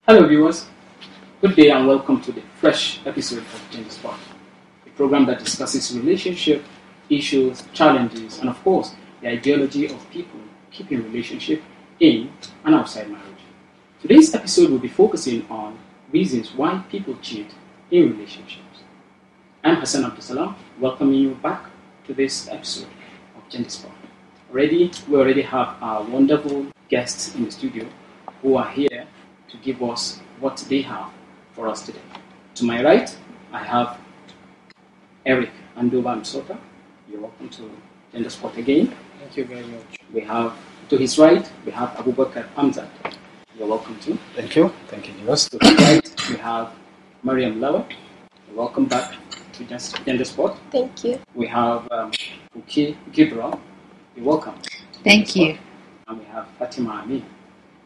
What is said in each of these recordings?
Hello viewers, good day and welcome to the fresh episode of Gender Spot, a program that discusses relationship, issues, challenges, and of course, the ideology of people keeping relationship in and outside marriage. Today's episode will be focusing on reasons why people cheat in relationships. I'm Hassan Abdusalam, welcoming you back to this episode of Gender Spot. We already have our wonderful guests in the studio who are here to give us what they have for us today. To my right, I have Eric Andoba Msota. You're welcome to Gender Spot again. Thank you very much. We have, to his right, we have Abubakar Amzad. You're welcome too. Thank you. Thank you, Dios. To his right, we have Mariam Lawa. You're welcome back to Gender Spot. Thank you. We have Uki Gibral. You're welcome. Thank you. And we have Fatima Amin.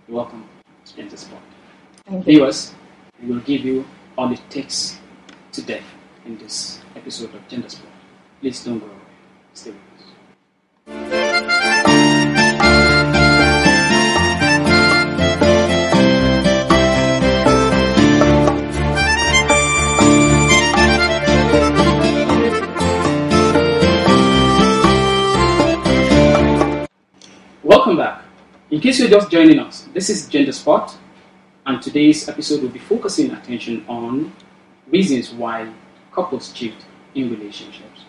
You're welcome to Gender Spot. Thank you. Viewers, we will give you all it takes today in this episode of Gender Spot. Please don't go away. Stay with us. Welcome back. In case you're just joining us, this is Gender Spot, and today's episode will be focusing attention on reasons why couples cheat in relationships.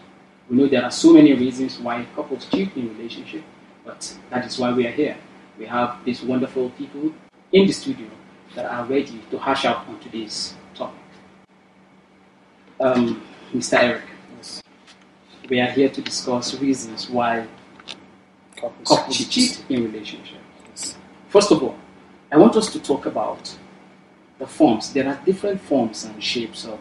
We know there are so many reasons why couples cheat in relationships, but that is why we are here. We have these wonderful people in the studio that are ready to hash out on today's topic. Mr. Eric, Yes. we are here to discuss reasons why couples cheat in relationships. Yes. First of all, I want us to talk about the forms. There are different forms and shapes of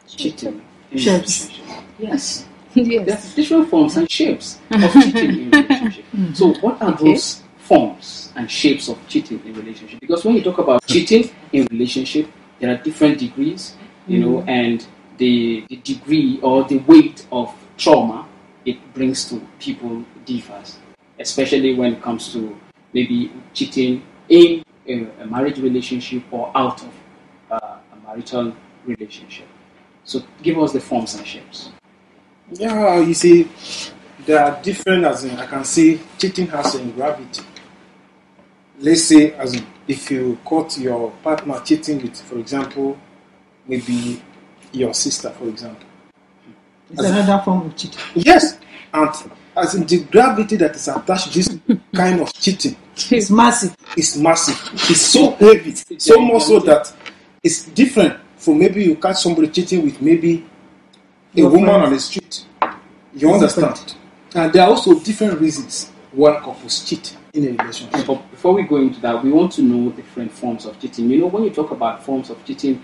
cheating in Shapes. relationships. Yes. Yes. There's different forms and shapes of cheating in relationship. So what are those forms and shapes of cheating in relationship? Because when you talk about cheating in relationship, there are different degrees, and the degree or the weight of trauma it brings to people differs, especially when it comes to maybe cheating in a marriage relationship or out of a marital relationship. So give us the forms and shapes. Yeah, you see, there are different, as in, I can say cheating has in gravity. Let's say, as in, if you caught your partner cheating with, for example, maybe your sister, for example. It's another form of cheating. Yes, and as in the gravity that is attached to this kind of cheating It's massive. is massive. It's so heavy, so much so that it's different from maybe you catch somebody cheating with maybe a Your woman friend. on the street. You understand? And there are also different reasons why couples cheat in a relationship. But before we go into that, we want to know different forms of cheating. When you talk about forms of cheating,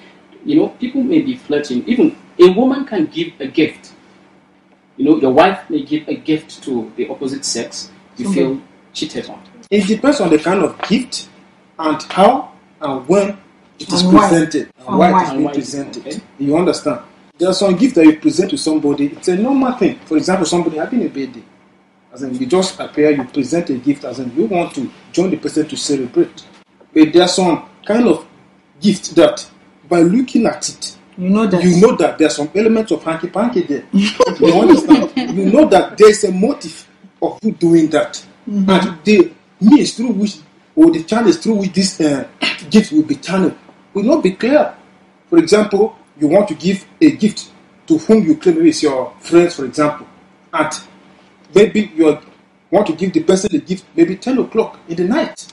people may be flirting. Even a woman can give a gift. Your wife may give a gift to the opposite sex. You feel cheated on. It depends on the kind of gift and how and when it is And why. presented and And why why. it is And being why it is presented. okay. You understand? There are some gifts that you present to somebody. It's a normal thing. For example, somebody having a birthday. As in, you just appear, you present a gift, as in, you want to join the person to celebrate. But there are some kind of gift that, by looking at it, You know that. you know that there's some elements of hanky-panky there. You understand? You know that there's a motive of you doing that. And the means through which, or the channels through which this gift will be channeled, will not be clear. For example, you want to give a gift to whom you claim is your friends, for example, and maybe you want to give the person the gift maybe 10 o'clock in the night.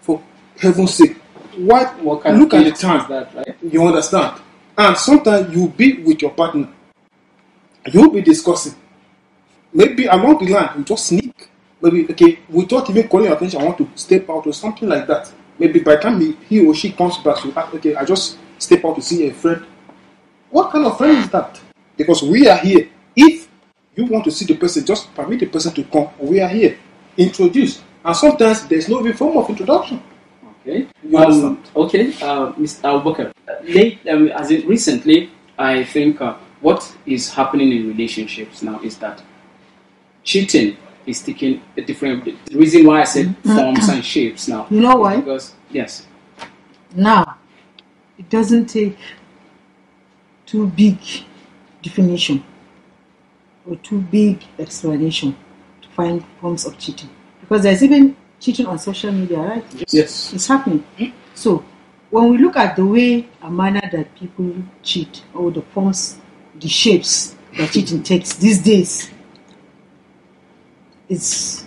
For heaven's sake, What kind look of at the gift time. is that, right? You understand? And sometimes you'll be with your partner. You'll be discussing. Maybe along the line, you just sneak. Maybe, okay, without even calling your attention, I want to step out or something like that. Maybe by the time he or she comes back, you ask, okay, I just step out to see a friend. What kind of friend is that? Because we are here. If you want to see the person, just permit the person to come. We are here. Introduce. And sometimes there's no even form of introduction. Okay. You understand? Mr. Abubakar. Recently, I think what is happening in relationships now is that cheating is taking a different. The reason why I said forms and shapes now. You know why? Because yes. Now, it doesn't take too big definition or too big explanation to find forms of cheating. Because there's even cheating on social media, right? Yes. It's happening. So, when we look at the way, a manner that people cheat, or the forms, the shapes that cheating takes these days, it's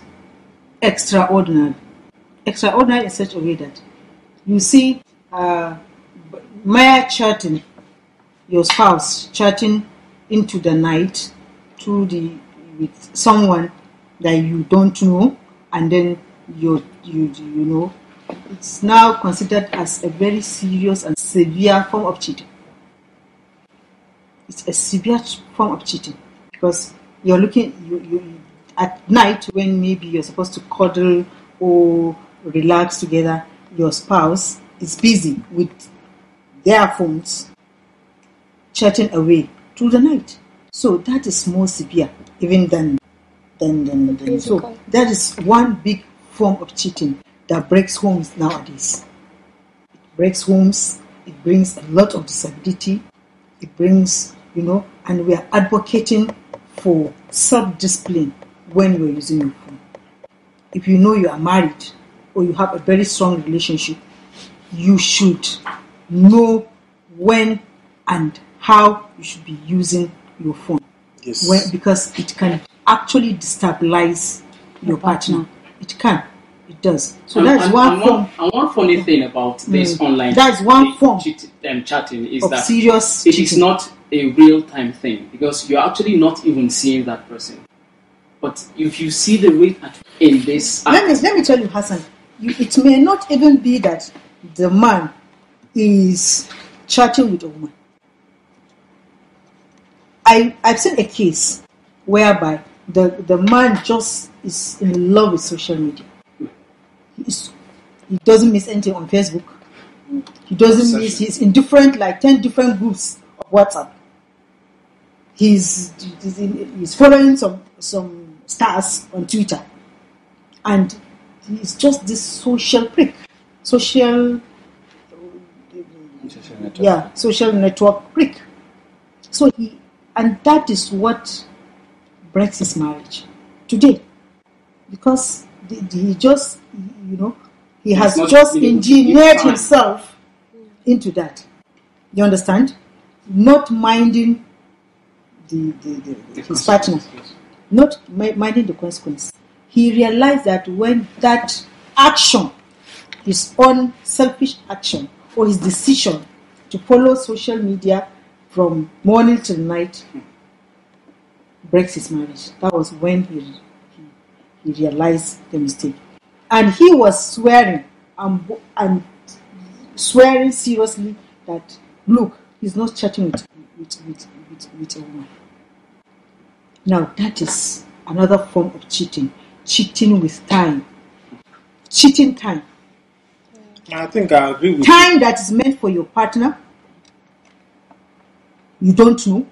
extraordinary. Extraordinary in such a way that you see mere chatting, your spouse chatting into the night with someone that you don't know, and then you know, it's now considered as a very serious and severe form of cheating. It's a severe form of cheating because you're looking you at night when maybe you're supposed to cuddle or relax together. Your spouse is busy with their phones, chatting away through the night. So that is more severe even than so that is one big form of cheating that breaks homes nowadays. It breaks homes, it brings a lot of disability, it brings, and we are advocating for self-discipline when you're using your phone. If you know you are married or you have a very strong relationship, you should know when and how you should be using your phone. Yes. Because it can actually destabilize your partner. It can. It does. So that's one form. And one funny thing about this online that's one form chatting is of that serious it is not a real-time thing because you're actually not even seeing that person. But if you see the rate in this act, let me tell you, Hassan, it may not even be that the man is chatting with a woman. I've seen a case whereby the man just is in love with social media. He doesn't miss anything on Facebook. He doesn't miss. He's in 10 different groups of WhatsApp. He's following some stars on Twitter, and he's just this social prick, social network prick. So and that is what breaks his marriage today, because he just, he has just engineered himself into that. You understand? Not minding his partner, not minding the consequence. He realized that when that action, his own selfish action or his decision to follow social media from morning till night breaks his marriage, that was when he realized the mistake. And he was swearing and swearing seriously that, look, he's not chatting with a woman. Now that is another form of cheating. Cheating with time. Cheating time. I think I agree with time that is meant for your partner. You don't know.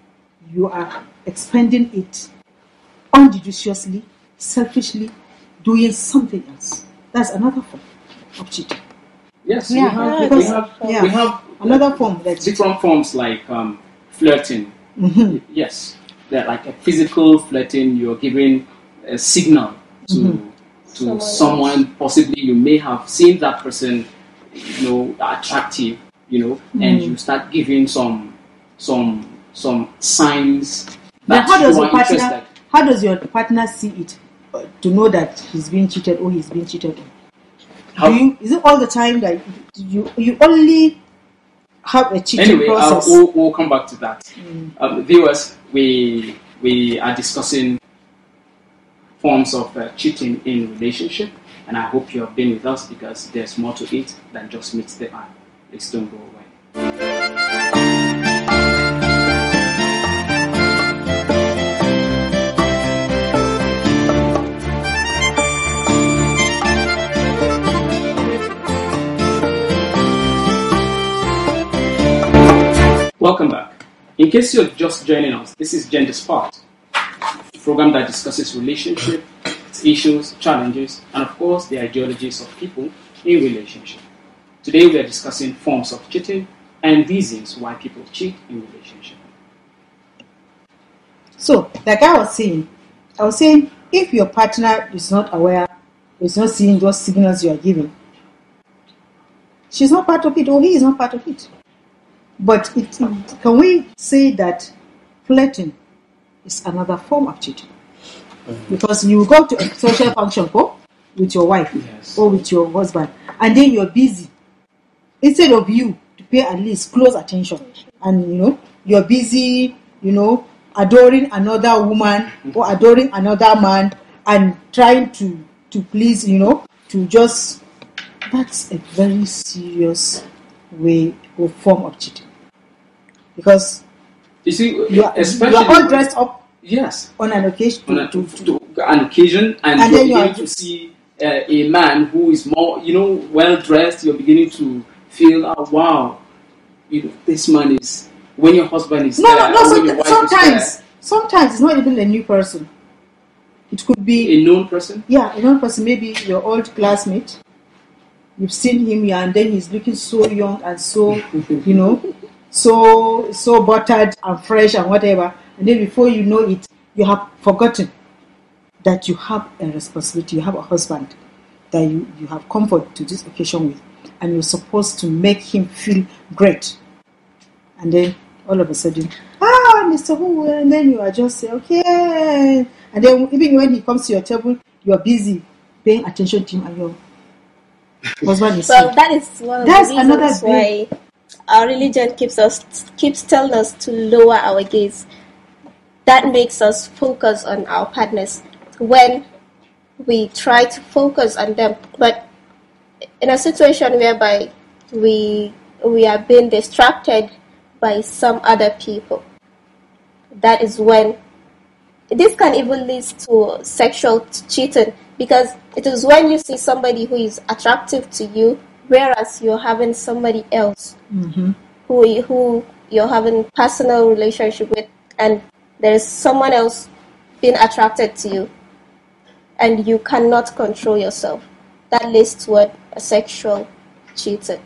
You are expending it unjudiciously, selfishly, doing something else. That's another form of cheating. Yes, we have another form. That's different forms like flirting. Mm-hmm. Yes, they're like a physical flirting. You're giving a signal to someone. Possibly you may have seen that person, attractive, and you start giving some signs that you are interested. How does your partner see it to know that he's being cheated or he's being cheated on? Is it all the time that you only have a cheating process? We'll come back to that. Viewers, we are discussing forms of cheating in relationship, and I hope you have been with us because there's more to it than just meets the eye. Please don't go away. Welcome back. In case you're just joining us, this is Gender Spark, a program that discusses relationship, its issues, challenges, and of course the ideologies of people in relationship. Today we are discussing forms of cheating and reasons why people cheat in relationships. So, like I was saying, if your partner is not aware, is not seeing those signals you are giving, she's not part of it or he is not part of it. But can we say that flirting is another form of cheating? Because you go to a social function with your wife or with your husband, and then you're busy. Instead of you to pay at least close attention, and you're busy, adoring another woman or adoring another man and trying to please, to just, that's a very serious way or form of cheating. Because you see, you are all dressed up on an occasion and you're beginning to see a man who is more, well dressed. You're beginning to feel, oh, wow, this man is, when your husband is sometimes it's not even a new person. It could be a known person. Yeah, a known person. Maybe your old classmate. You've seen him, and then he's looking so young and so, so buttered and fresh and whatever. And then before you know it, you have forgotten that you have a responsibility. You have a husband that you have comfort to this occasion with, and you're supposed to make him feel great. And then all of a sudden, Mr. Who, and then you are just say, okay. And then even when he comes to your table, you are busy paying attention to him, and your husband is well, that is one of the reasons why our religion keeps telling us to lower our gaze. That makes us focus on our partners when we try to focus on them. But in a situation whereby we are being distracted by some other people, that is when this can even lead to sexual cheating, because it is when you see somebody who is attractive to you, whereas you're having somebody else who you're having personal relationship with, and there is someone else being attracted to you, and you cannot control yourself. That leads to a sexual cheating.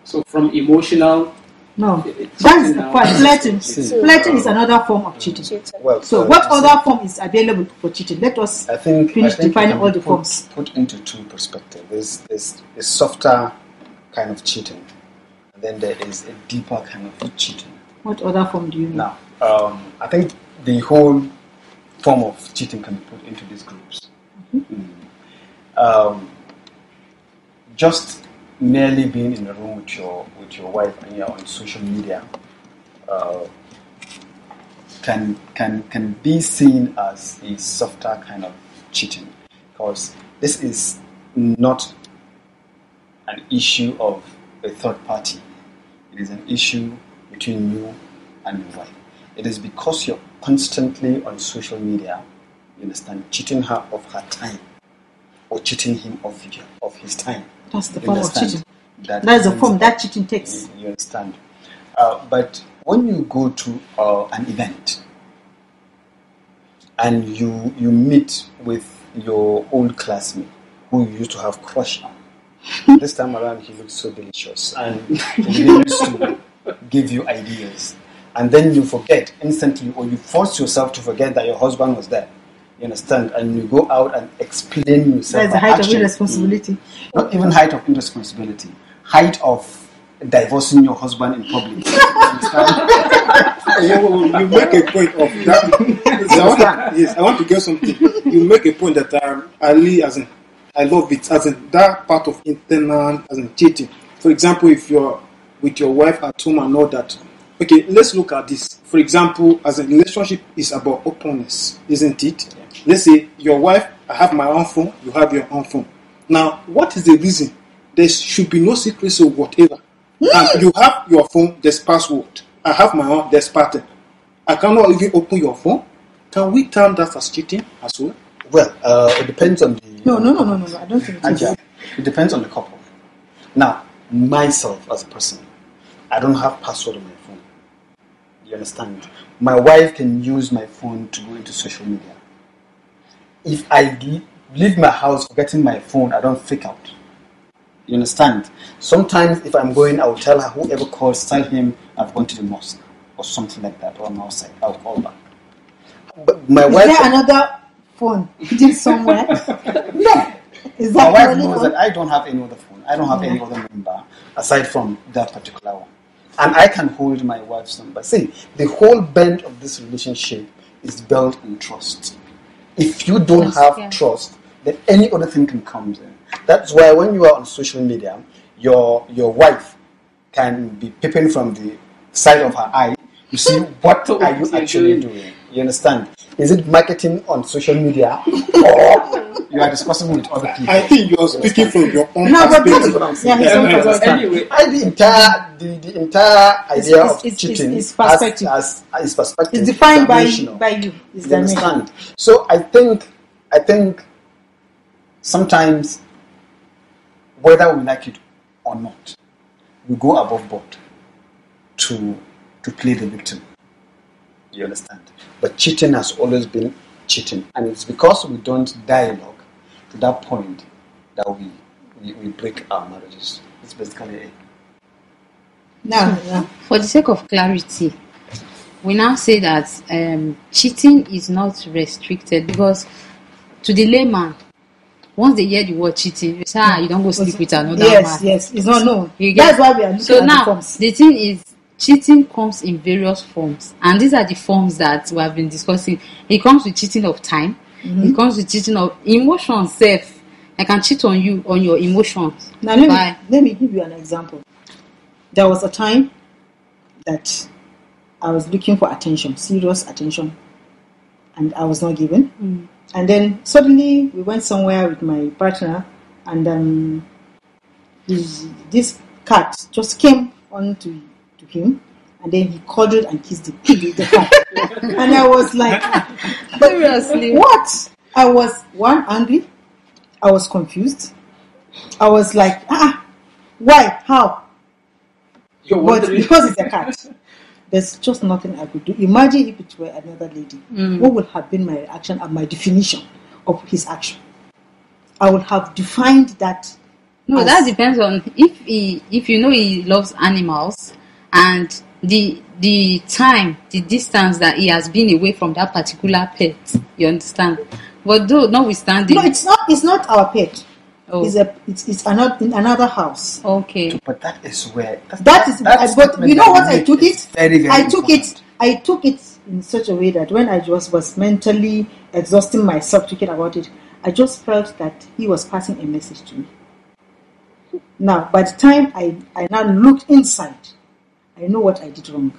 So from emotional. No, that's the point. Flirting is another form of cheating. Well, so what other form is available for cheating? Let us finish defining all the forms. Put into two perspectives. There's a softer kind of cheating, and then there is a deeper kind of cheating. What other form do you mean? Now, I think the whole form of cheating can be put into these groups. Just merely being in a room with your wife and you're on social media can be seen as a softer kind of cheating, because this is not an issue of a third party. It is an issue between you and your wife. It is because you're constantly on social media, you understand, cheating her of her time or cheating him of his time. That's the form of cheating. That's the form that cheating takes. You understand. But when you go to an event and you meet with your old classmate who you used to have crush on, this time around he looks so delicious and he used to give you ideas, and then you forget instantly, or you force yourself to forget that your husband was there. You understand? And you go out and explain yourself. That's the height of irresponsibility. Not even height of irresponsibility. Height of divorcing your husband in public. You make a point of that. I want to get something. You make a point that I love it, as in that part of internal, as in cheating. For example, if you're with your wife at home and all that. Okay, let's look at this. For example, as a relationship is about openness, isn't it? Yeah. Let's say your wife, I have my own phone, you have your own phone. Now, what is the reason? There should be no secrecy or whatever. And you have your phone, there's password. I have my own, there's pattern. I cannot even open your phone. Can we term that as cheating as well? Well, it depends on the... No. I don't think it is. It depends on the couple. Now, myself as a person, I don't have password on my phone. You understand? My wife can use my phone to go into social media. If I leave my house forgetting my phone, I don't freak out. You understand? Sometimes if I'm going, I will tell her, whoever calls, tell him I've gone to the mosque or something like that, or I'm outside. I'll call back. But my wife. Is there another phone hidden somewhere? No. Is My that wife the only knows phone? that I don't have any other phone. I don't have any other number aside from that particular one. And I can hold my wife's number. See, the whole bent of this relationship is built on trust. If you don't have trust, then any other thing can come in. That's why when you are on social media, your wife can be peeping from the side of her eye. You see, what are you actually doing? You understand? Is it marketing on social media, or you are discussing with other people? I think you are speaking from your own No, but perspective. this is Anyway, The entire idea of cheating is perspective. is perspective. It's defined by dimensional. you. It's You dimensional. understand? So I think sometimes, whether we like it or not, we go above board to play the victim. You understand? But cheating has always been cheating, and it's because we don't dialogue to that point that we break our marriages. It's basically it. No. For the sake of clarity, we now say that cheating is not restricted, because to the layman, once they hear the word cheating, you say, you don't go sleep with another man. Yes. It's not known. You get- That's why we are looking So at now, the forms. the thing is, cheating comes in various forms, and these are the forms that we have been discussing. It comes with cheating of time. It comes with cheating of emotions. Self, I can cheat on you on your emotions. Now Why? let me give you an example. There was a time that I was looking for attention, serious attention, and I was not given. And then suddenly we went somewhere with my partner, and this cat just came on to him, and then he cuddled and kissed the cat. And I was like, but Seriously? what? I was angry. I was confused. I was like, why? How? you're But wondering. because it's a cat, there's just nothing I could do. Imagine if it were another lady. What would have been my reaction and my definition of his action? I would have defined that. No, as- that depends on if you know he loves animals, and the time, the distance that he has been away from that particular pet. You understand? But though notwithstanding, No, it's not our pet. Oh. It's another in another house. okay. But that is where That is, but statement you know that what you I took make is it? very, very important. I took it in such a way that when I just was mentally exhausting myself thinking about it, I just felt that he was passing a message to me. Now, by the time I now looked inside, I know what I did wrong.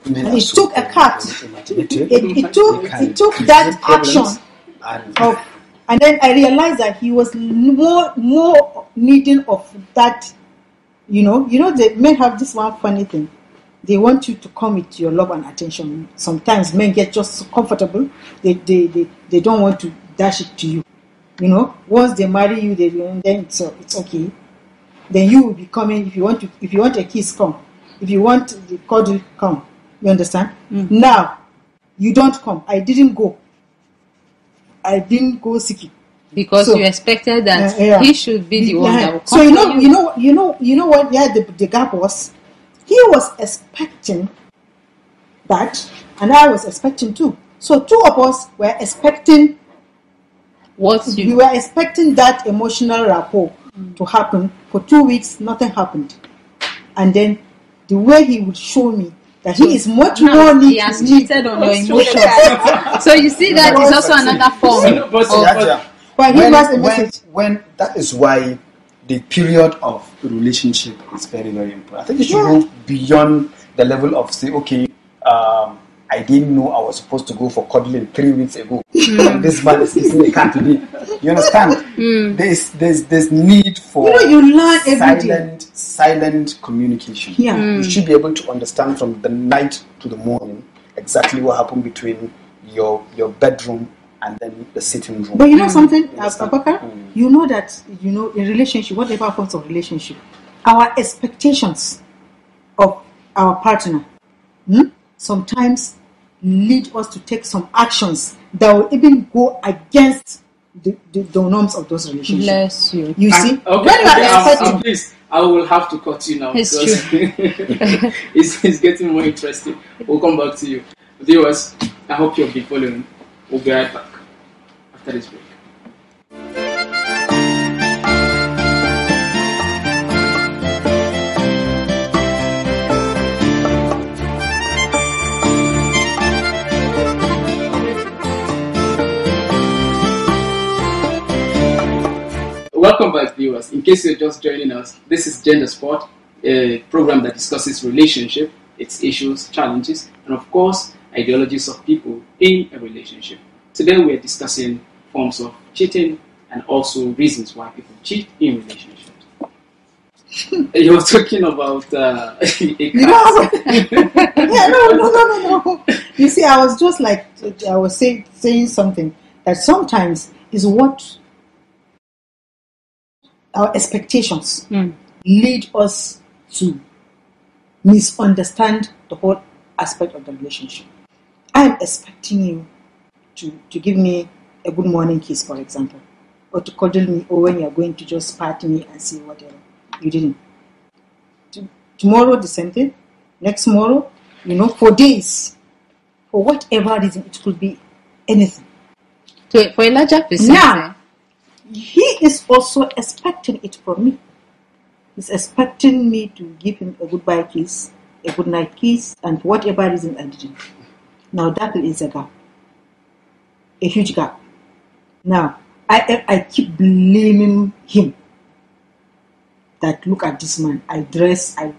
Women And are it so took a cat. imaginative. It took that action of, and then I realized that he was more needing of that. You know, the men have this one funny thing. They want you to come with your love and attention. Sometimes men get just so comfortable. They don't want to dash it to you. You know, once they marry you, then it's okay. Then you will be coming. If you want a kiss, come. If you want the cuddle, come. You understand? Now, you don't come. I didn't go seeking. Because So, you expected that yeah. he should be the one that will come. So for you know what? Yeah, the gap was. He was expecting that, and I was expecting too. So two of us were expecting. We were expecting that emotional rapport to happen. For 2 weeks, nothing happened, and then the way he would show me that he is much more he needy. has cheated on your emotions. So you see that is also another form. But he was a message. When that is why the period of relationship is very, very important. I think you should go beyond the level of say, okay, I didn't know I was supposed to go for cuddling 3 weeks ago. And this man is kissing a cat today. You understand? There's need for You learn every day. silent communication. Yeah. You should be able to understand from the night to the morning exactly what happened between your bedroom and then the sitting room. But you know something, Understand? Abubakar? You know that, in relationship, whatever forms of relationship, our expectations of our partner sometimes lead us to take some actions that will even go against the norms of those relationships. Bless you. You see, Okay, when you are expecting, please, I will have to cut you now It's because it's getting more interesting. We'll come back to you. Viewers, I hope you'll be following. We'll be right back after this break. Welcome back, viewers. In case you're just joining us, this is Gender Sport, a program that discusses relationship, its issues, challenges, and of course, ideologies of people in a relationship. Today, we are discussing forms of cheating and also reasons why people cheat in relationships. You were talking about a no. You see, I was just like I was saying something that sometimes is what our expectations lead us to misunderstand the whole aspect of the relationship. I'm expecting you to give me a good morning kiss, for example, or to cuddle me, or when you're going to just pat me and say whatever. You didn't. Tomorrow, the same thing. Next tomorrow, for days, for whatever reason, it could be anything. So for a larger percentage. Now, he is also expecting it from me. He's expecting me to give him a goodbye kiss, a good night kiss, and for whatever reason I didn't. Now that is a gap. A huge gap. Now, I keep blaming him. That look at this man, I dress, I've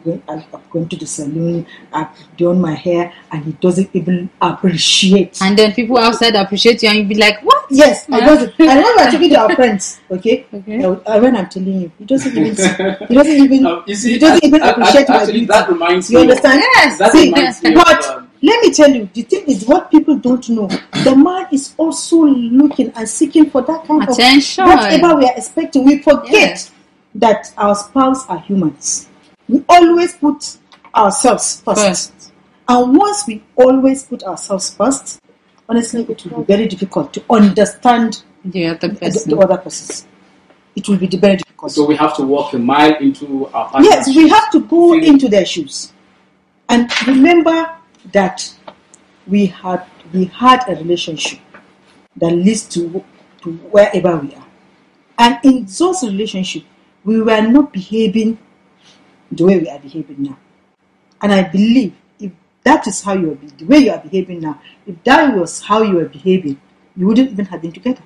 gone to the salon, I've done my hair, and he doesn't even appreciate. And then people outside appreciate you, and you be like, what? Yes, I doesn't. I remember talking to our friends. Okay. When I'm telling you, he doesn't even appreciate my beauty. That reminds you me. Understand? Yes. That reminds me. But let me tell you, the thing is, what people don't know, the man is also looking and seeking for that kind attention. of whatever we are expecting. We forget that our spouse are humans. We always put ourselves first. And once we always put ourselves first, honestly, it will be very difficult to understand the other person. The other person. It will be very difficult. So we have to walk a mile into our partner's Yes, we have to go into their shoes. And remember that we had a relationship that leads to wherever we are. And in those relationships, we were not behaving the way we are behaving now. And I believe if that is how you are, the way you are behaving now, if that was how you were behaving, you wouldn't even have been together.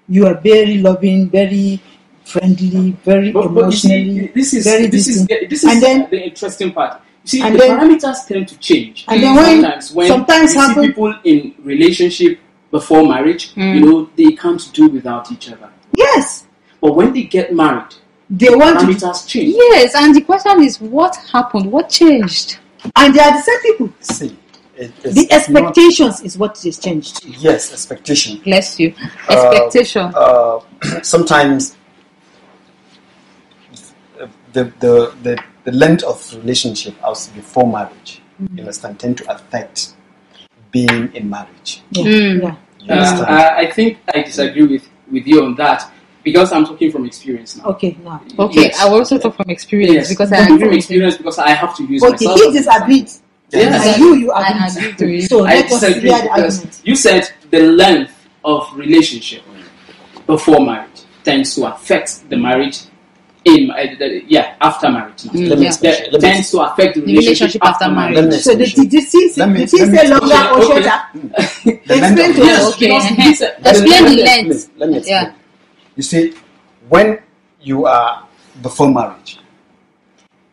You are very loving, very friendly, very emotionally. This is the interesting part. You see, the parameters tend to change. And then sometimes you see people in relationship before marriage, they can't do without each other. Yes. But when they get married, they want parameters change. Yes, and the question is, what happened? What changed? And they are the same people. See, the expectations is what is changed. Yes, expectation. Bless you. Expectation. Sometimes the length of relationship before marriage, you understand, tend to affect being in marriage. I think I disagree with you on that. Because I'm talking from experience now. Okay, now. Okay, yes. I will also talk from experience because I agree from experience because I have to use myself. Okay, he disagreed. Yes. And you agreed to it. So let us hear the argument. You said the length of relationship before marriage tends to affect the marriage after marriage. Tends to affect the relationship after marriage. So did you say longer or shorter? Explain to us. Explain the length. Let me explain. You see, when you are before marriage,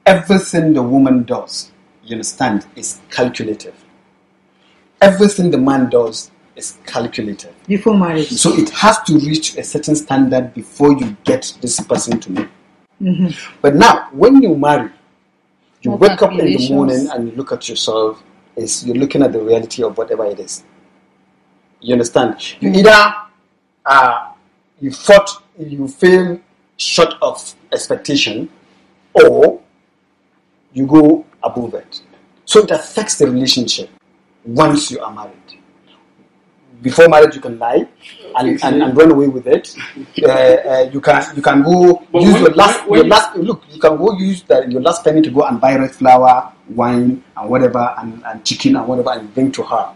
everything the woman does, you understand, is calculative. Everything the man does is calculative. Before marriage. So it has to reach a certain standard before you get this person to know. Mm-hmm. But now, when you marry, you wake up in the morning and you look at yourself, you're looking at the reality of whatever it is. You understand? You either you fail short of expectation, or you go above it. So it affects the relationship once you are married. before marriage you can lie and run away with it. You can go use your last look. You can go use your last penny to go and buy red flour, wine, and whatever, and chicken and whatever, and bring to her,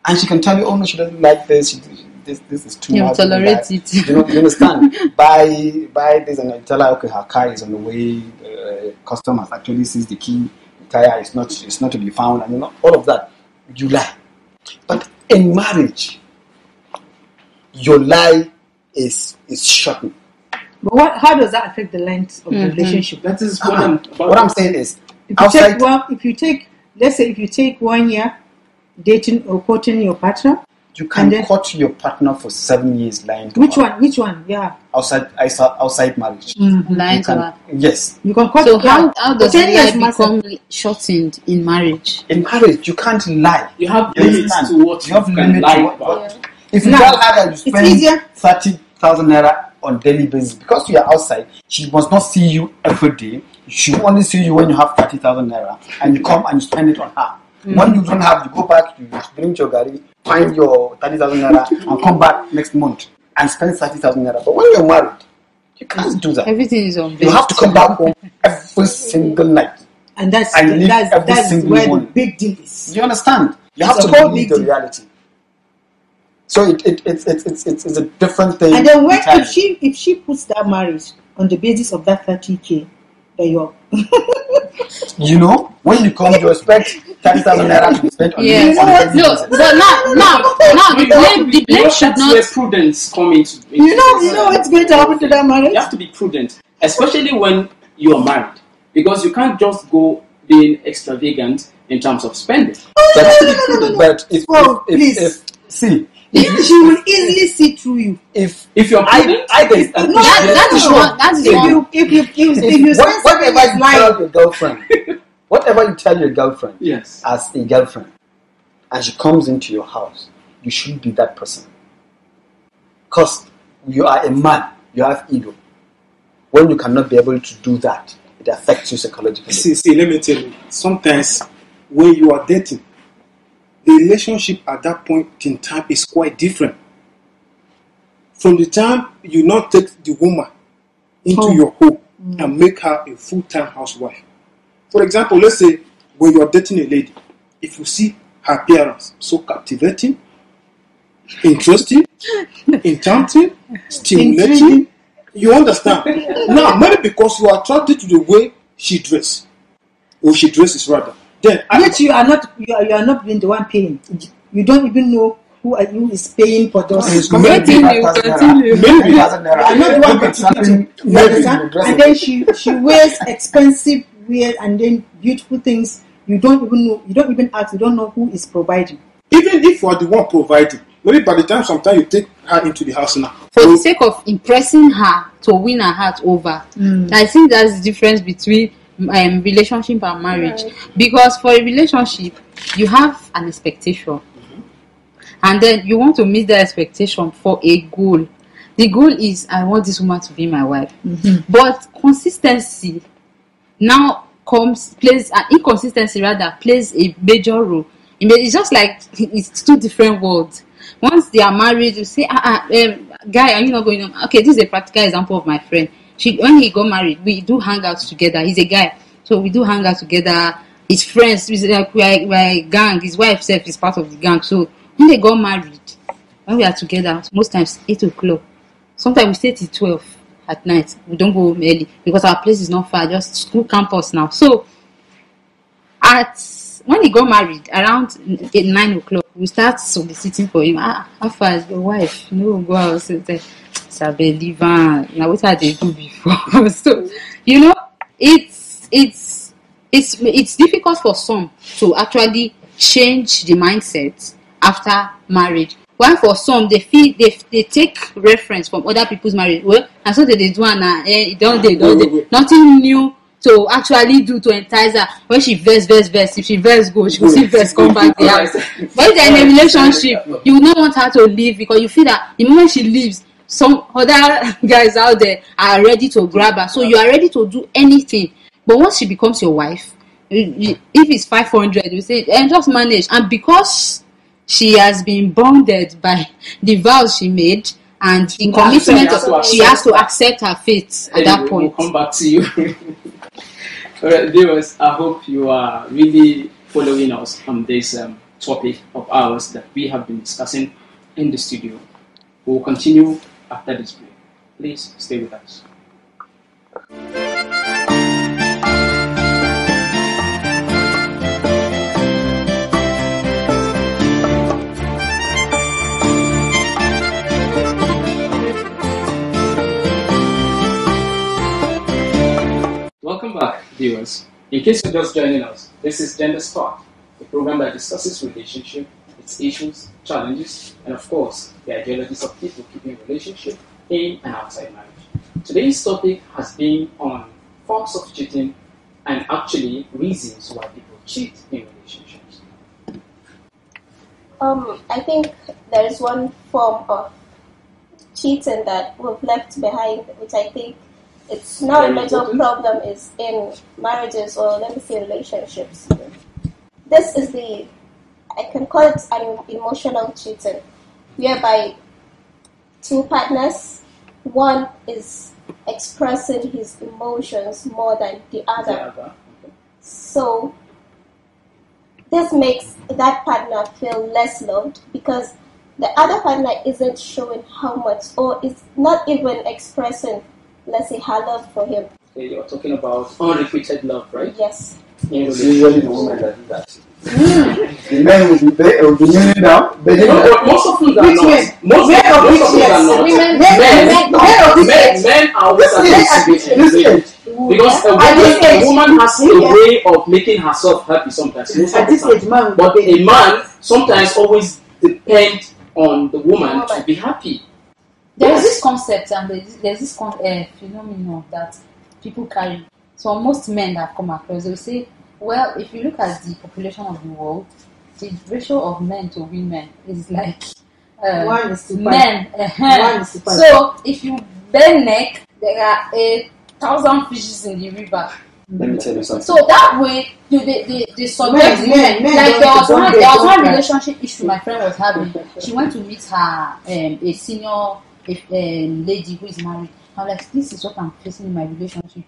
and she can tell you, oh no, she doesn't like this. This is too much. You tolerate it. You understand? buy this, and I tell her, okay, her car is on the way. Customers actually sees the key. The tire is not to be found, and all of that. You lie, but in marriage, your lie is shortened. But how does that affect the length of the relationship? That is what I'm saying is, if you take 1 year dating or courting your partner, you can court your partner for 7 years lying to her. Which one? Yeah. Outside marriage. Lying to her. Yes. You can court. So how does the lie become shortened in marriage? In marriage, you can't lie. You have limits to what you can lie about. If you tell her that you spend 30,000 naira on daily basis because you are outside, she must not see you every day. She will only see you when you have 30,000 naira, and you come and you spend it on her. When you don't have, you go back, you bring your gari, find your 30,000 naira, and come back next month and spend 30,000 naira. But when you're married, you can't do that. Everything is on. You have to come back home every single night, and that's where the big deal is. You understand? You have to believe the reality. So it's a different thing. And then if she puts that marriage on the basis of that 30K, that you're when you come, you expect 30,000 naira to be spent on but now the blame should not. Where prudence come into. You know what's going to happen to that marriage. You have to be prudent, especially when you are married, because you can't just go being extravagant in terms of spending. But if see. She will easily see through you. If you're prudent, whatever you tell your girlfriend, yes, as a girlfriend, and she comes into your house, you should be that person. Because you are a man, you have ego. When you cannot be able to do that, it affects you psychologically. See, let me tell you. Sometimes when you are dating, the relationship at that point in time is quite different. From the time you not take the woman into your home and make her a full-time housewife. For example, let's say when you are dating a lady, if you see her appearance so captivating, interesting, enchanting, stimulating, you understand. Now, maybe because you are attracted to the way she dresses, or she dresses rather. Then, yet you are not being the one paying. You don't even know who is paying for those. Continue. You are not the one contributing. You understand? And then she wears expensive wear and then beautiful things. You don't even know. You don't even ask. You don't know who is providing. Even if you are the one providing, maybe by the time sometimes you take her into the house now. For the sake of impressing her to win her heart over, I think that's the difference between relationship and marriage. Right. Because for a relationship, you have an expectation, and then you want to meet that expectation for a goal. The goal is, I want this woman to be my wife. But consistency now plays a major role. It's just like it's two different worlds. Once they are married, you say, guy, are you not going on? Okay, this is a practical example of my friend. When he got married, we do hang out together. He's a guy, so we do hang out together. His friends, we're a gang. His wife self is part of the gang. So when they got married, when we are together, most times 8 o'clock. Sometimes we stay till 12 at night. We don't go home early because our place is not far, just school campus now. So when he got married, around 9 o'clock, we start soliciting for him. How far is your wife? Go out. Now what I did do before. So it's difficult for some to actually change the mindset after marriage. While for some they feel they take reference from other people's marriage. Well, and so they do don't nothing new to actually do to entice her. When she verse, if she verse go, she will see verse come back the house. But if they're in a relationship, you will not want her to leave because you feel that the moment she leaves, some other guys out there are ready to grab her. So you are ready to do anything. But once she becomes your wife, if it's 500, you say, just manage. And because she has been bonded by the vows she made and the commitment she has to accept her fate at that point. We'll come back to you. Alright, viewers, I hope you are really following us on this topic of ours that we have been discussing in the studio. We will continue after this break. Please stay with us. Welcome back, viewers. In case you're just joining us, this is Gender Spark, a program that discusses relationship, its issues, challenges, and of course, the ideologies of people keeping relationship in and outside marriage. Today's topic has been on forms of cheating and actually reasons why people cheat in relationships. I think there is one form of cheating that we've left behind, which I think it's not a major problem is in marriages or let me say relationships. This is I can call it an emotional cheating, whereby two partners, one is expressing his emotions more than the other. Okay. So this makes that partner feel less loved because the other partner isn't showing how much or is not even expressing, let's say, her love for him. Okay, you're talking about unrequited love, right? Yes. In It's relationship. usually the woman that do that. The men will be kneeling down. You know what? Most of them are Which not. men? Most Men of of them which are yes? not. Women- Men are always supposed to be engaged. Because a woman has a way of making herself happy sometimes. Most of At the this time. age, man, But a man sometimes always depends on the woman to be happy. There is this concept and there's this phenomenon that people carry. So most men that come across, they will say, well, if you look at the population of the world, the ratio of men to women is like 1:5. men. 1:5. So if you bend neck, there are 1,000 fishes in the river. Let me tell you something. So that way, the subject Men like don't there was one get relationship issue my friend was having. She went to meet her a senior lady who is married. I'm like, this is what I'm facing in my relationship.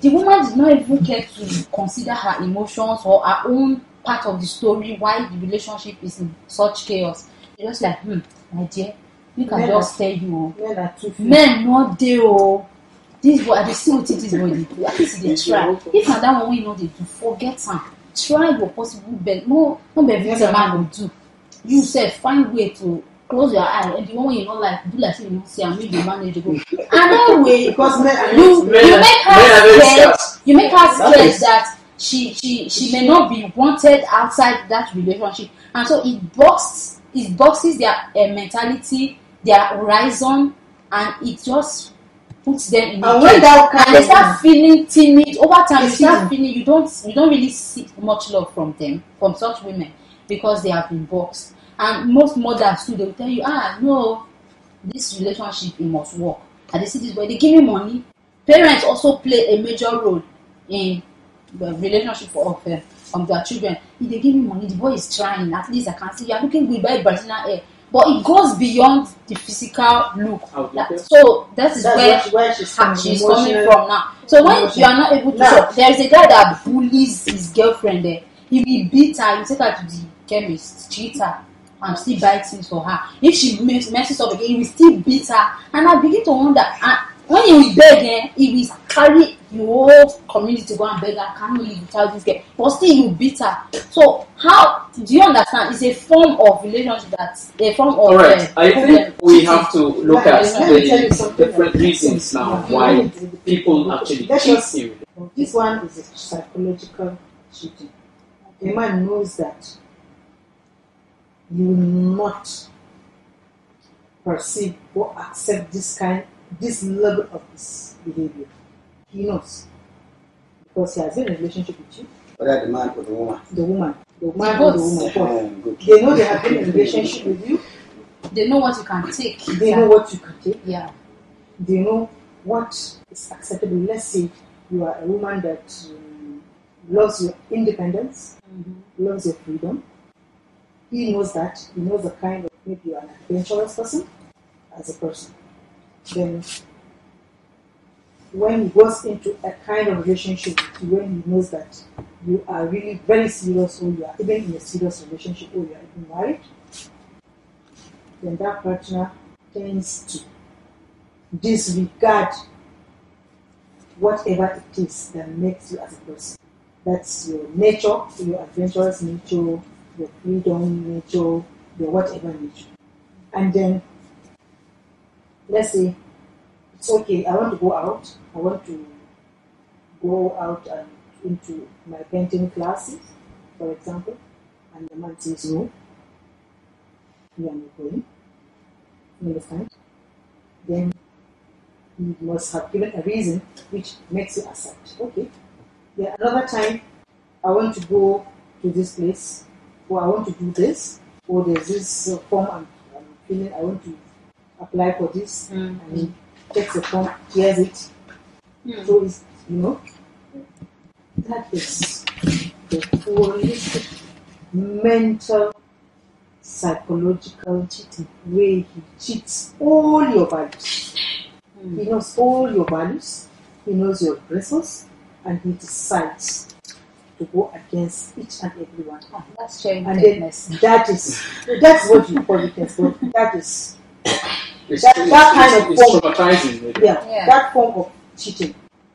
The woman did not even care to consider her emotions or her own part of the story why the relationship is in such chaos. She just like, my dear, we can Men just tell you, Men are too few. men not there. This boy, I see what this boy dey do. At least they try. If na that one wey you know they do, forget am. Try your possible best. No be everything man go do. You sef find way to close your eye and the one wey you no like do like say you no see am make you manage to go. And that way, Because men you make her scared. You make her scared is- that she may not be wanted outside that relationship, and so it boxes their mentality, their horizon, and it just puts them in a And when cage. that kind And they of- start feeling timid over time. You It's start easy. feeling you don't really see much love from them, from such women, because they have been boxed. And most mothers too, they will tell you, no, this relationship it must work. And they see this boy, they give me money. Parents also play a major role in the relationship of their children. If they give me money, the boy is trying. At least I can see you are looking good by Brazilian hair. But it goes beyond the physical look. So that is where she's coming from now. So when you are not able to, so there is a guy that bullies his girlfriend there. He will beat her, he will take her to the chemist, treat her, and still buy things for her. If she messes up again, he will still beat her. And I begin to wonder, when he will beg, he will carry the whole community to go and beg her. Can't live without this girl, but still you beat her. So how do you understand? It's a form of relationship. That's a form of. All right, I think we have to look at Let me tell you the something different like reasons now why people actually Let cheat us- in This one is a psychological cheating. A man knows that you will not perceive or accept this level of this behavior. He knows. Because he has been in a relationship with you, Whether the man or the woman. the man or the woman. both. Good. They know they have been in a relationship with you, They know what you can take. they know what you can take, Yeah. they know what is acceptable. Let's say you are a woman that loves your independence, loves your freedom. he knows that. He knows the kind of, maybe you're an adventurous person as a person. Then when he goes into a kind of relationship with you, when he knows that you are really very serious, or you are even in a serious relationship, or you are even married, then that partner tends to disregard whatever it is that makes you as a person. That's your nature, your adventurous nature, your freedom nature, your whatever nature. And then, let's say, it's okay, I want to go out, and into my painting classes, for example, and the man says, no, you are not going. You understand? Then you must have given a reason which makes you accept. Okay. Yeah, another time I want to go to this place, or I want to do this, or there's this form I'm feeling I want to apply for this, and he takes the form, hears it. So it's, that is the holistic mental psychological cheating, where he cheats all your values. He knows all your values, he knows your resources, and he decides to go against each and every one. That's showing And weakness. then that's what you call weakness, but that is that kind of it's form. traumatizing. Maybe. Yeah, that form of cheating,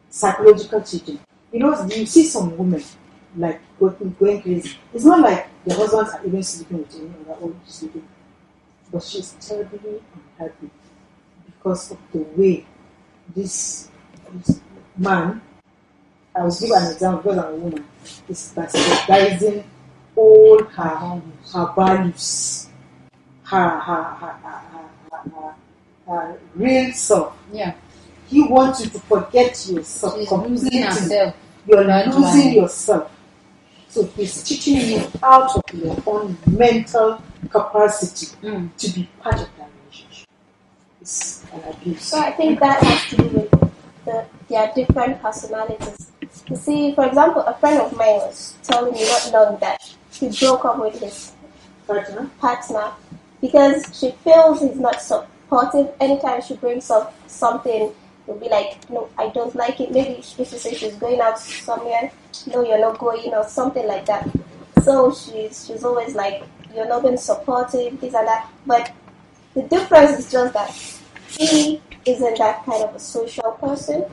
psychological cheating. You see some women like going crazy. It's not like the husbands are even sleeping with any other or sleeping, but she's terribly unhappy because of the way this man, I will give an example because I'm a woman, is bastardizing all her values, her real self. Yeah. He wants you to forget yourself She's completely. losing herself. You're Gradually. losing yourself. So he's teaching you out of your own mental capacity to be part of that relationship. It's an abuse. So I think that has to do with their different personalities. You see, for example, a friend of mine was telling me not long that he broke up with his partner because she feels he's not supportive. Anytime she brings up something, he'll be like, no, I don't like it. Maybe if she says she's going out somewhere, no, you're not going, or something like that. So she's always like, you're not being supportive, this and that. But the difference is just that he isn't that kind of a social person,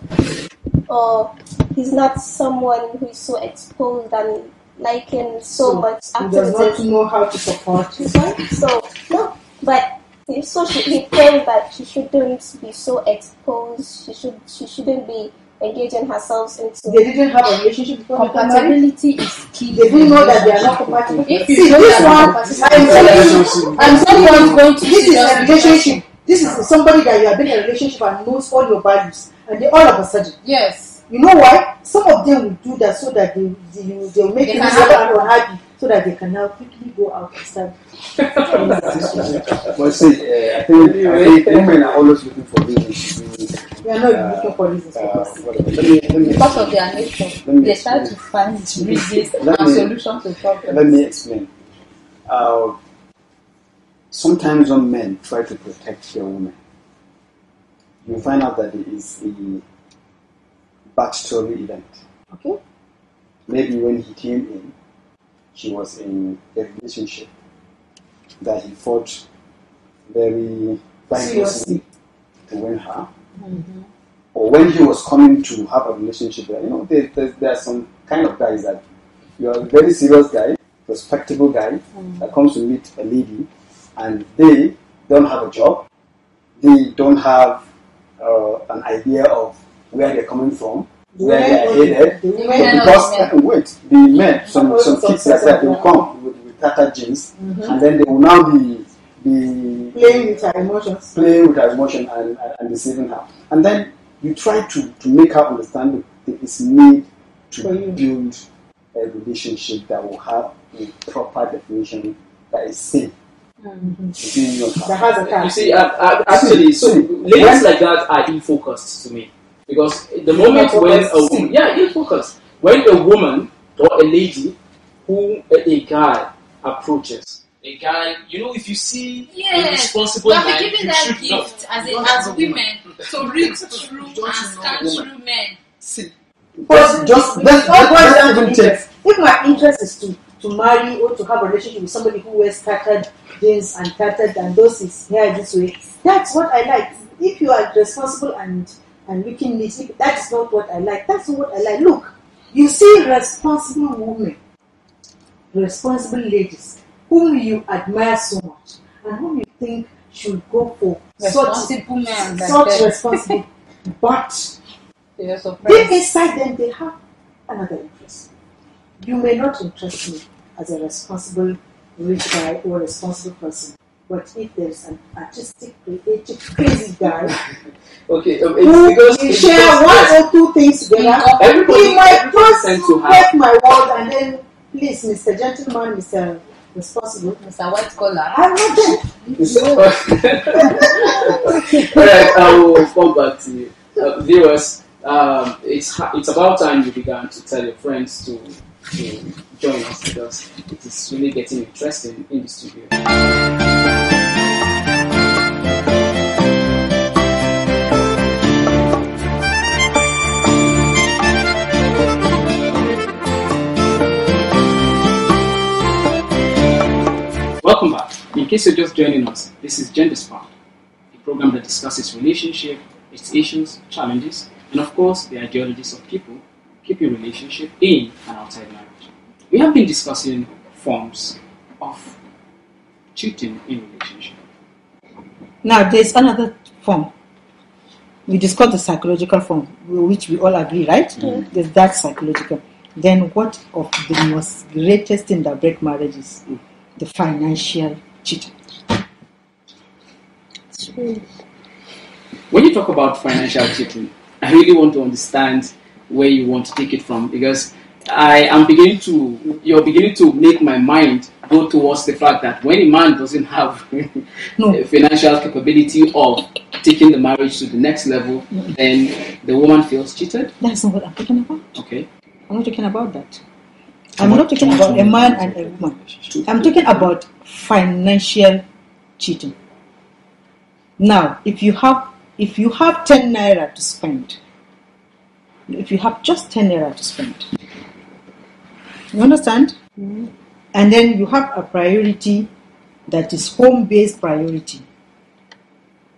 or he's not someone who is so exposed and liking so much He does not activities. know how to support you. So, no, but he feels that she shouldn't be so exposed. She shouldn't be engaging herself into. They didn't have a relationship before they got married. Compatibility is key. They didn't know that they are not compatible. If you See, know this that one, I'm someone's going to this is a relationship. This is somebody that you have been in a relationship and knows all your values, and they all of a sudden. Yes. You know why? Some of them will do that so that they'll make you unhappy, so that they can now quickly go out and start. Well, see, I think women are always looking for reasons. We are not looking for reasons. Because of their nature, they try to find reasons and solutions to problems. Let me explain. Sometimes when men try to protect their woman, you find out that it is a backstory event. Okay. Maybe when he came in, she was in a relationship that he fought very vigorously to win her. Mm-hmm. Or when he was coming to have a relationship, there are some kind of guys that you are a very serious guy, respectable guy that comes to meet a lady, and they don't have a job, they don't have an idea of where they're coming from, where they are headed. Because the men, some kids like that, they will come with tattered jeans, and then they will now be playing with her emotion and deceiving her. And then you try to make her understand that it's made to build a relationship that will have a proper definition that is safe. Between you and her. That has a car. You see, actually, so ladies like that are ill-focused to me. Because the moment when a woman, ill-focused. When a woman or a lady who a guy approaches a guy, if you see a Yes, responsible we have guy, been given you that should know. gift as women to read through and scan through men. See, But just that's all boils down to even take. interest. If my interest is to marry or to have a relationship with somebody who wears tattered jeans and tattered and does his hair this way, that's what I like. If you are responsible and looking neat, that's not what I like. That's not what I like. Look, you see responsible women, responsible ladies, whom you admire so much and whom you think should go for Responsible men like such that. responsible, but You're deep surprised. inside them, they have another interest. You may not interest me as a responsible rich guy or responsible person, but if there's an artistic, creative, crazy guy Okay, who it's because we it's share because, one yes, or two things together, everybody he might just tends to have. break my world and then, please, Mr. Gentleman, Mr. Responsible, Mr. White Collar. I'm not there. Alright, I will come back to you. Viewers, it's about time you began to tell your friends to join us because it is really getting interesting in the studio. Welcome back. In case you're just joining us, this is Gender Spark, a program that discusses relationship, its issues, challenges, and of course the ideologies of people keeping relationship in and outside marriage. We have been discussing forms of cheating in relationship. Now, there's another form. We discussed the psychological form, which we all agree, right? There's that psychological. Then what of the most greatest thing that break marriages? The financial cheating. When you talk about financial cheating, I really want to understand where you want to take it from because you're beginning to make my mind go towards the fact that when a man doesn't have a financial capability of taking the marriage to the next level, then the woman feels cheated. That's not what I'm talking about. Okay. I'm not talking about that. I'm not talking about a man and a woman. I'm talking about financial cheating. Now, if you have 10 naira to spend, if you have just 10 naira to spend, you understand? And then you have a priority that is home-based priority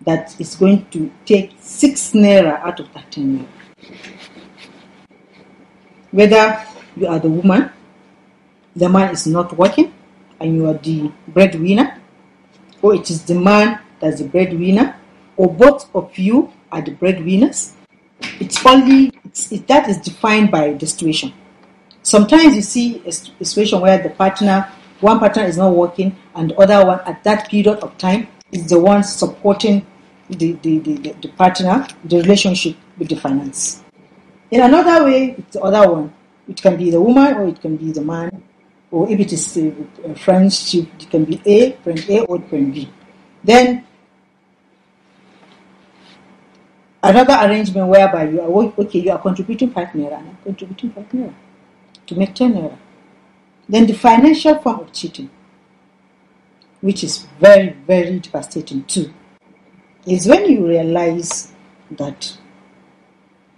that is going to take 6 naira out of that 10 naira. Whether you are the woman, the man is not working, and you are the breadwinner, or it is the man that's the breadwinner, or both of you are the breadwinners. That is defined by the situation. Sometimes you see a situation where one partner is not working, and the other one at that period of time is the one supporting the partner, the relationship with the finance. In another way, it's the other one. It can be the woman or it can be the man, or if it is a friendship, it can be friend A or friend B. Then another arrangement whereby you are contributing 5 naira and I'm contributing 5 naira to make 10 naira. Then the financial form of cheating, which is very, very devastating too, is when you realize that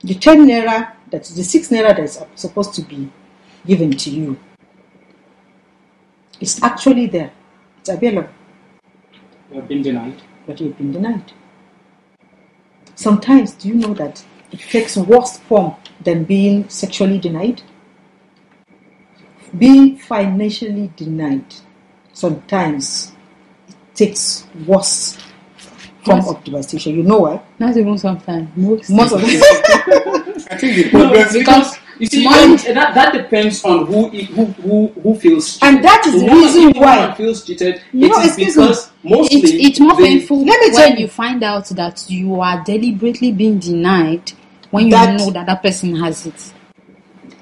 the 10 naira, that's the 6 naira that is supposed to be given to you, it's actually there. It's available. You have been denied. But you've been denied. Sometimes, do you know that it takes worse form than being sexually denied? Being financially denied, sometimes it takes worse form of devastation. You know why? Not even sometimes. Most of the I think the problem Because you see, that depends on who feels cheated. And that is the reason if why someone feels cheated. You know, It is excuse me. because mostly it's more they- painful Let me tell when you. you find out that you are deliberately being denied when you That- know that person has it.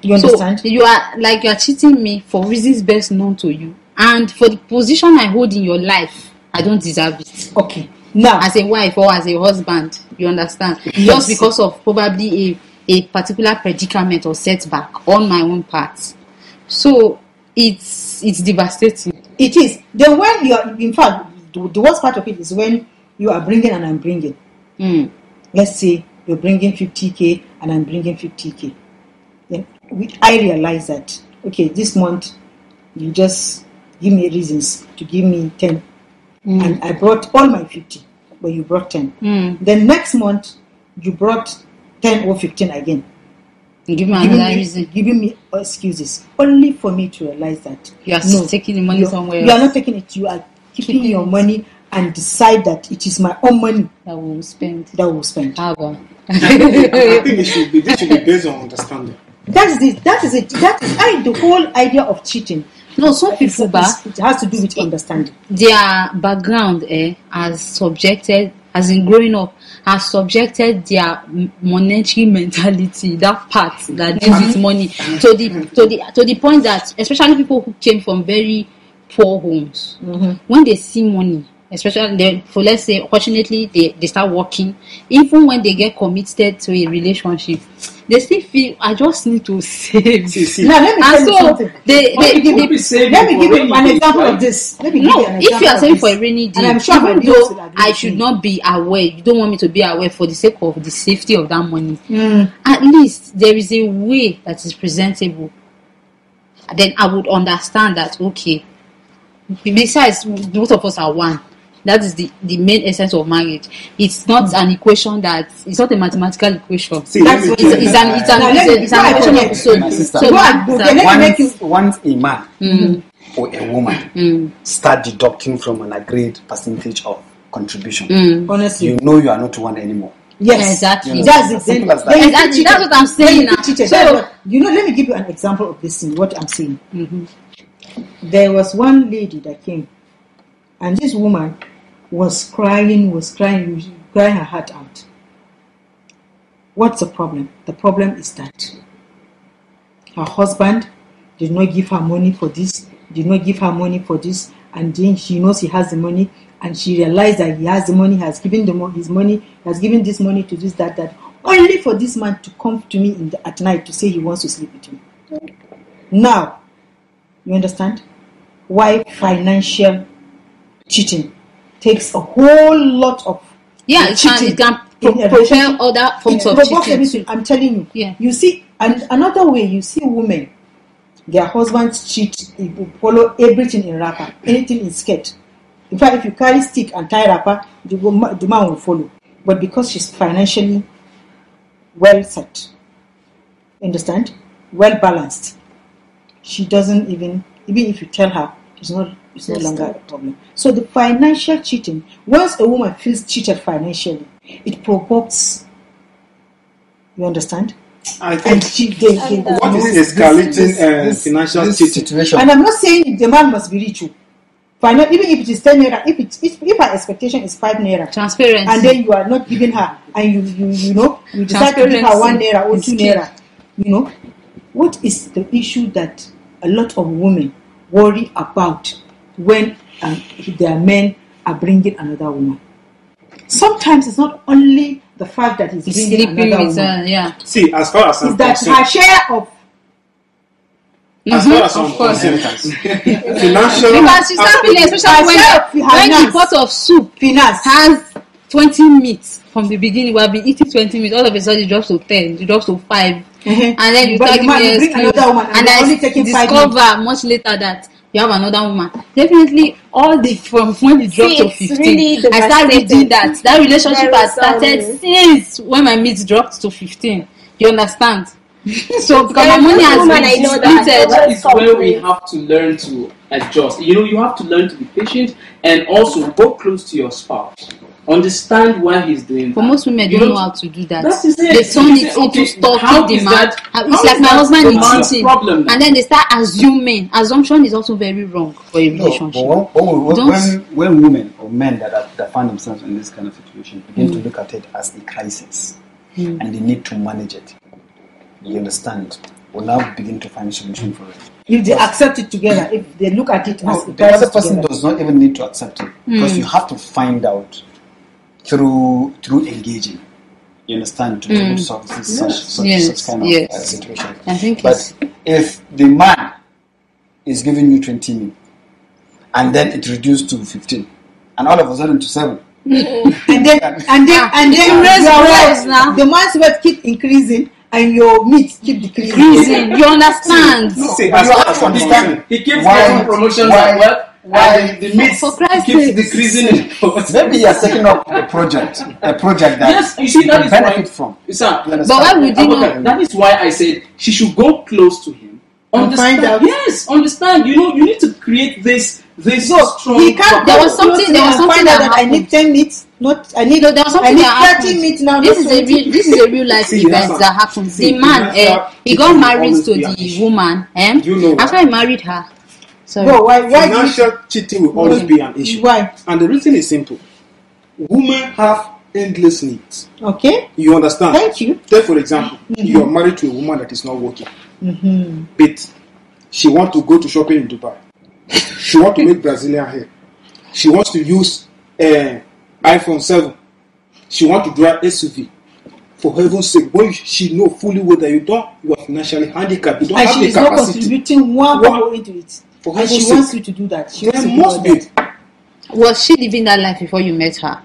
you understand. So you are cheating me for reasons best known to you, and for the position I hold in your life, I don't deserve it. Okay. Now, As a wife or as a husband, you understand? Yes. Just because of probably a particular predicament or setback on my own part. So it's devastating. It is. Then when you are, in fact, the worst part of it is when you are bringing and I'm bringing. Let's say you're bringing 50K and I'm bringing 50K. Then I realize that, okay, this month you just give me reasons to give me 10. And I brought all my 50, but you brought 10. Then next month you brought 10 or 15 again. Give me another reason. Giving me excuses. Only for me to realize that you are taking the money somewhere else. You are not taking it. You are keeping your money and decide that it is my own money that we will spend. How about? I think this should be based on understanding. That is it. That is the whole idea of cheating. No, some people, it has to do with understanding. Their background as in growing up, has subjected their monetary mentality, that part that deals with money, to the point that, especially people who came from very poor homes, when they see money, especially let's say, fortunately, they start working, even when they get committed to a relationship, they still feel, I just need to save. Now, let me tell you something. Let me give you an example of this. If you are saving for a rainy day, even though I should not be aware, you don't want me to be aware for the sake of the safety of that money, at least there is a way that is presentable. Then I would understand that, okay, besides, both of us are one. That is the main essence of marriage. It's not an equation it's not a mathematical equation. It's an equation of soul. Once a man or a woman start deducting from an agreed percentage of contribution, honestly, you know you are not one anymore. Yes, exactly. That's it. That's what I'm saying now. So, let me give you an example of this thing, what I'm saying. There was one lady that came, and this woman was crying her heart out. What's the problem? The problem is that her husband did not give her money for this, and then she knows he has the money, and she realized that he has the money, has given this money to this, that, only for this man to come to me at night to say he wants to sleep with me. Now, you understand why financial cheating takes a whole lot of it can propel other forms of cheating. I'm telling you. Yeah. You see, and another way, you see women, their husbands cheat, follow everything in wrapper, anything in skirt. In fact, if you carry stick and tie wrapper, the man will follow. But because she's financially well set, understand, well balanced, she doesn't even if you tell her, it's no longer a problem. So the financial cheating, once a woman feels cheated financially, it provokes, you understand? I think what is escalating financial cheating? And I'm not saying the man must be rich. Even if it is 10 naira, if her expectation is 5 naira, transparency, and then you are not giving her, and you decide to give her 1 naira or 2 naira, what is the issue that a lot of women worry about when their men are bringing another woman? Sometimes it's not only the fact that he's bringing another woman. See, as far as I'm that her share of as far as I'm concerned, financial, because you start feeling, especially when the pot of soup has 20 meats from the beginning. We have been eating 20 meats. All of a sudden, it drops to 10, it drops to 5, and then you start giving another woman, and I discover much later that you have another woman. Definitely, from when it dropped to 15, really I started reading that relationship has started since when my meat dropped to 15. You understand? So because my money has been splitted. That is where we have to learn to adjust. You have to learn to be patient and also go close to your spouse. Understand why he's doing that. For most women, don't know how to do that. That is it. They turn it into stalking demand. It's like my husband is cheating, and then they start assuming. Assumption is also very wrong for a relationship. When women or men that find themselves in this kind of situation begin to look at it as a crisis and they need to manage it, you understand, will now begin to find a solution for it. If they accept it together, if they look at it as the other person does not even need to accept it, because you have to find out through engaging, you understand, to solve such kind of situation. I think but if the man is giving you 20 mil and then it reduced to 15, and all of a sudden to 7. and then the man's weight keep increasing and your meat keep decreasing. You understand? No, See, you as have far to as understand. He keeps Why- getting promotions why- at work, why- and the meat For Christ's keeps sake. decreasing. Maybe he has taken up a project that Yes, you see, he that can is benefit why- from. Sir, You understand? But why would you okay, not? that is why I said she should go close to him. And Understand? find out. Yes, understand. You need to create this strong. He can't. There go was something- close to there me was and something find that out that I need 10 meats. Not I need. No, there was I something need that 30 happened. meats now. This not is a 20. this is a real life See, event that's that happened. see, The man, financial he got cheating married always to be an the issue. woman. You know After why? he married her. Sorry. No, why? Why? do Financial cheating will always be an issue. Why? And the reason is simple. Women have endless needs. Okay. You understand? Thank you. Take for example, you are married to a woman that is not working. Mm-hmm. But she wants to go to shopping in Dubai. She wants to make Brazilian hair. She wants to use iPhone 7. She wants to drive SUV. For heaven's sake, when she know fully well that you are financially handicapped, you don't And have she the is not capacity. contributing one kobo into it. For And heaven's she sake, wants you to do that. She wants there to do must all be. that. Was she living that life before you met her?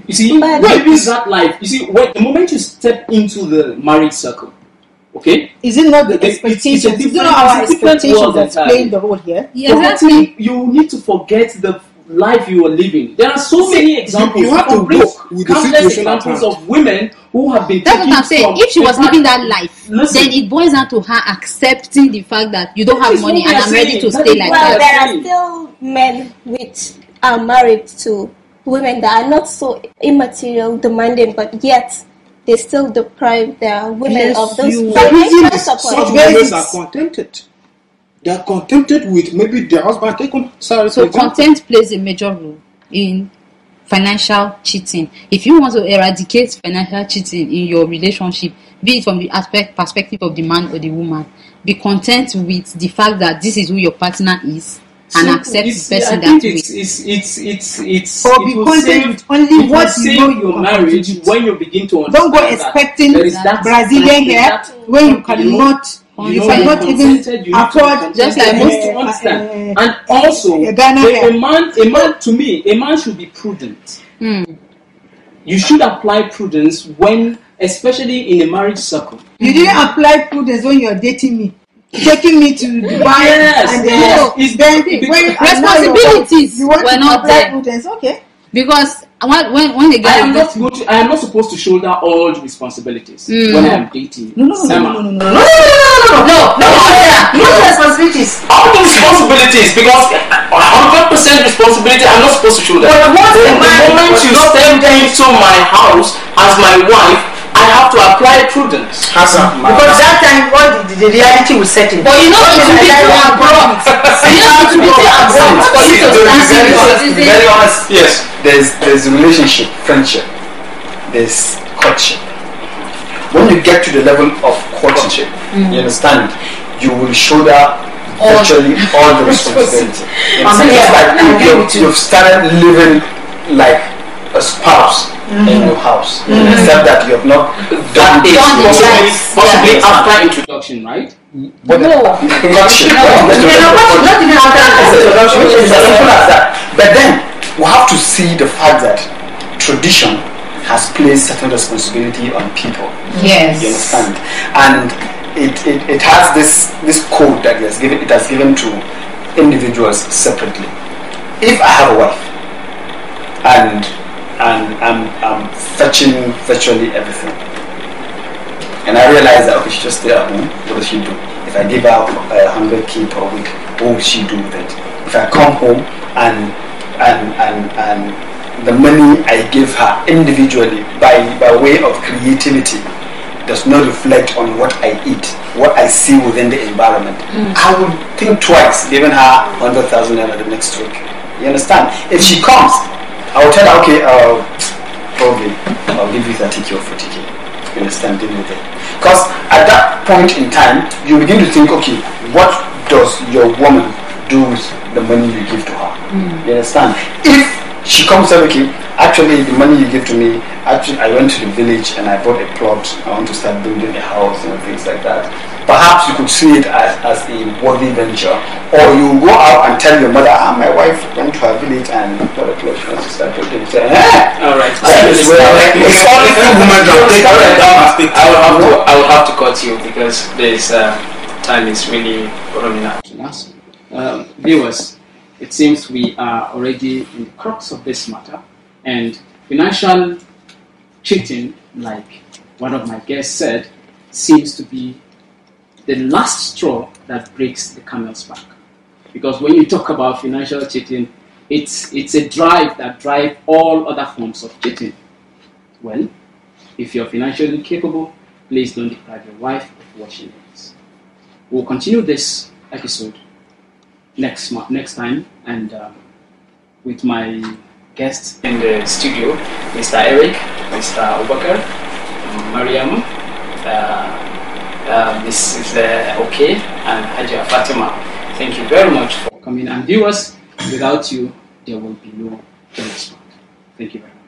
You see, But- maybe that life. You see, when the moment you step into the marriage circle, okay, Is it not the It's a expectations? Is it different- not our it's a different expectations world that's entirely. playing the role here? forgetting, you need to forget the life you are living. There are so many examples. you have to can bring work with the countless situation at examples hand. of women who have been That's taken what I'm saying. from If she was the living fact- that life, Listen. then it boils down to her accepting the fact that you don't That have is money what and we are I'm ready saying. to That stay is like what we Well, are that. there are saying. still men which are married to women that are not so immaterial, demanding, but yet they still deprive their women Yes, of those you- The reason financial is support. such Basics. women are contented. They are contented with maybe their husband take on salary. So content plays a major role in financial cheating. If you want to eradicate financial cheating in your relationship, be it from the perspective of the man or the woman, be content with the fact that this is who your partner is and Simple. accept the It's- person I that think way. it's Or it be will content save- with only it will what you save know you your can marriage contribute. when you begin to understand Don't go that expecting there is that Brazilian that- hair that- when you know, cannot. you You know, cannot you're even contented, you need to be afford contented, just like you most- need to understand. uh, And also, Ghana hair. a man to me, a man should be prudent. You should apply prudence when, especially in a marriage circle. You didn't apply prudence when you're dating me, taking me to Dubai, Yes, and yes. then then Because when responsibilities you want were to not apply there. prudence, okay? Because when the guy I am not supposed to shoulder all the responsibilities when I am dating. No. Not responsibilities. All the responsibilities, because 100% responsibility I'm not supposed to shoulder. But once the the man moment was you not step into my house as my wife, I have to apply prudence. Hassan, Because that time, what the reality was setting. But you know it will be too abrupt. You know it will be too abrupt for you to stand in your Very season. honest. Yes. There's relationship, friendship. There's courtship. When you get to the level of courtship, you understand, you will shoulder virtually all the responsibility. It's like you've started living like a spouse in your house, except that you have not done it. Possibly after introduction, right? But introduction. Not even after Introduction is as simple as that. But then we have to see the fact that tradition has placed certain responsibility on people. Yes. You understand? And it has this code that it has given to individuals separately. If I have a wife and I'm fetching virtually everything, and I realize that okay, she just stay at home, what does she do? If I give her 100k per week, what will she do with it? If I come home and the money I give her individually by way of creativity does not reflect on what I eat, what I see within the environment, I would think twice giving her 100,000 naira the next week. You understand? If she comes, I will tell her, okay, probably I'll give you 30k or 40k. You understand? Deal with it. Because at that point in time, you begin to think, okay, what does your woman do with the money you give to her? You understand? If she comes and okay, actually the money you give to me, actually I went to the village and I bought a plot. I want to start building a house and things like that. Perhaps you could see it as a worthy venture, or you go out and tell your mother, my wife went to her village and bought a plot. She wants to start building. Say, All right. it's only two women that take I will have to cut you because this time is really running out. Viewers, it seems we are already in the crux of this matter, and financial cheating, like one of my guests said, seems to be the last straw that breaks the camel's back. Because when you talk about financial cheating, it's a drive that drives all other forms of cheating. Well, if you're financially capable, please don't deprive your wife of washing it. We'll continue this episode next time, and with my guests in the studio, Mr. Eric, Mr. Abubakar, Mariam, Mrs. Okay, and Hajia Fatima. Thank you very much for coming, and viewers, without you there will be no Journey Smart. Thank you very much.